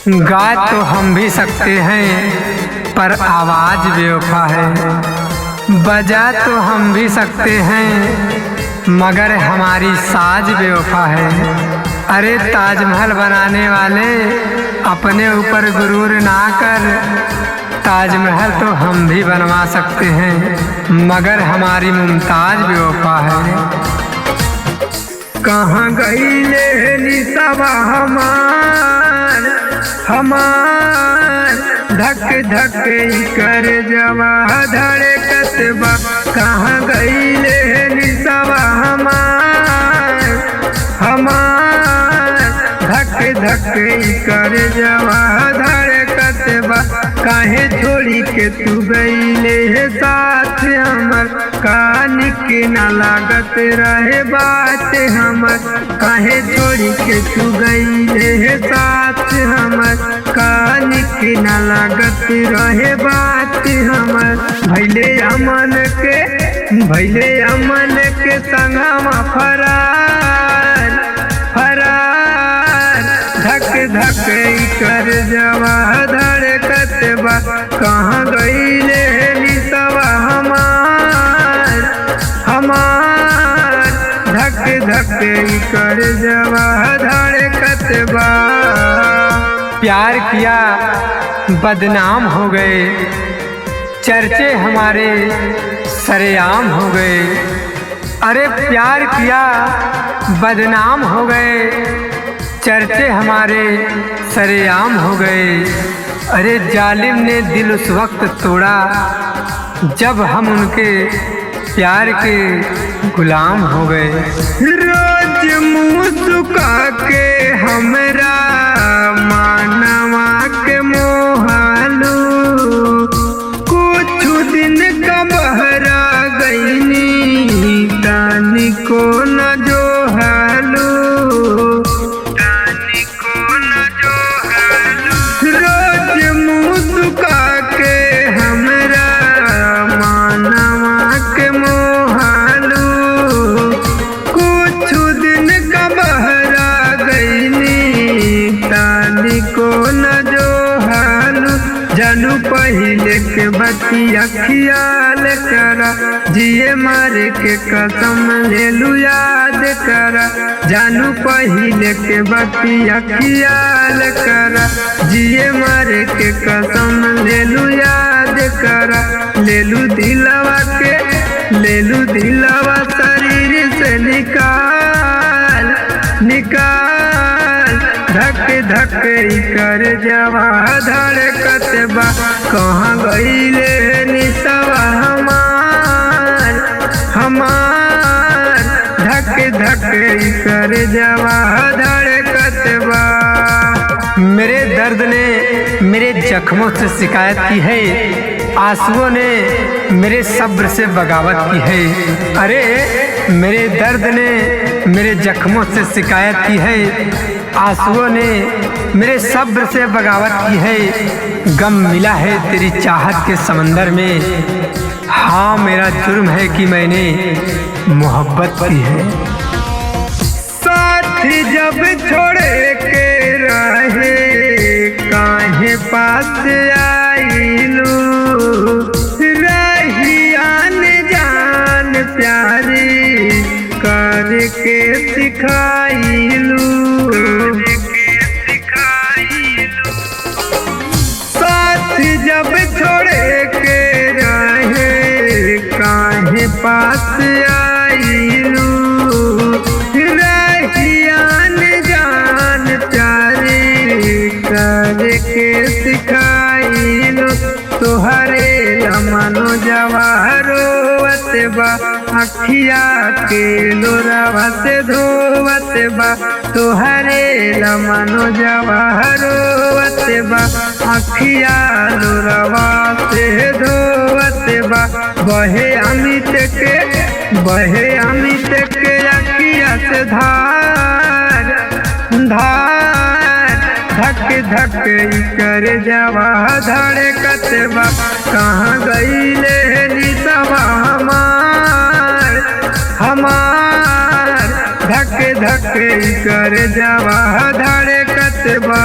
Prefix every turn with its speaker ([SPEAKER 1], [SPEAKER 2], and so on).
[SPEAKER 1] गा तो हम भी सकते हैं पर आवाज़ बेवफा है, बजा तो हम भी सकते हैं मगर हमारी साज बेवफा है। अरे ताजमहल बनाने वाले अपने ऊपर गुरूर ना कर, ताजमहल तो हम भी बनवा सकते हैं मगर हमारी मुमताज बेवफा है। कहाँ गईले निसवा हमार धक धक कर जवा धड़कत बा। कहाँ गईले निसवा हमार धक धक कर जवा धड़कत बा। काहे छोड़ी के तू गईले साथ हमर, कान के ना लागत रहे बात हमर। काहे छोड़ी के तू गईले साथ हमर, कान के ना लागत रहे बात हमर। भैले अमन के संगमा फरार फरार धक धक कर जवा धड़कत बा। कहाँ गईले निसवा हमार धक धक कर जवा धड़कत बा। प्यार किया बदनाम हो गए, चर्चे हमारे सरेआम हो गए। अरे प्यार किया बदनाम हो गए, चर्चे हमारे सरेआम हो गए। अरे जालिम ने दिल उस वक्त तोड़ा जब हम उनके प्यार के गुलाम हो गए। रोज मुँह सुखा के हमरा मानवा के मोहालू, कुछ दिन का बहरा गईनी तानी को न जो हालू। रोज मुँह सुखा के हमरा मानवा के मोहालू, कुछ दिन का बहरा गईनी तानी को न जो हालू। जानू पहले के बतिया खियाल करा, जिए मारे के कसम लेलू याद करा। जानू पहले के बतिया खियाल करा, जिए मारे के कसम लेलू याद करा। लेलू दिलवा शरीर से निकाल धक धक कर जवा धड़कत बा। कहाँ गईले निसवा हमार धक धक कर जवा धड़कत बा। मेरे दर्द ने मेरे जख्मों से शिकायत की है, आंसुओं ने मेरे सब्र से बगावत की है। अरे मेरे दर्द ने मेरे जख्मों से शिकायत की है, आंसुओं ने मेरे सब्र से बगावत की है। गम मिला है तेरी चाहत के समंदर में, हाँ मेरा जुर्म है कि मैंने मोहब्बत की है। साथी जब छोड़े के रहे काहे पास आईलू, रहियान जान प्यारी करके सिखाईलू। साथी जब छोड़े के रहे काहे पास आईलू, रहियान जान प्यारी करके सिखाईलू। तोहरे लमनो जवाहरोवत बा, अखिया के लोरावा से धोवत बा। तोहरे लमनो जवाहरोवत बा, अखिया लोरावा से धोवत बा। बहे अमित के अखिया से धार धक धक कर जवा धड़कत बा। कहाँ गईले निसवा हमार धक धक कर जवा धड़कत बा।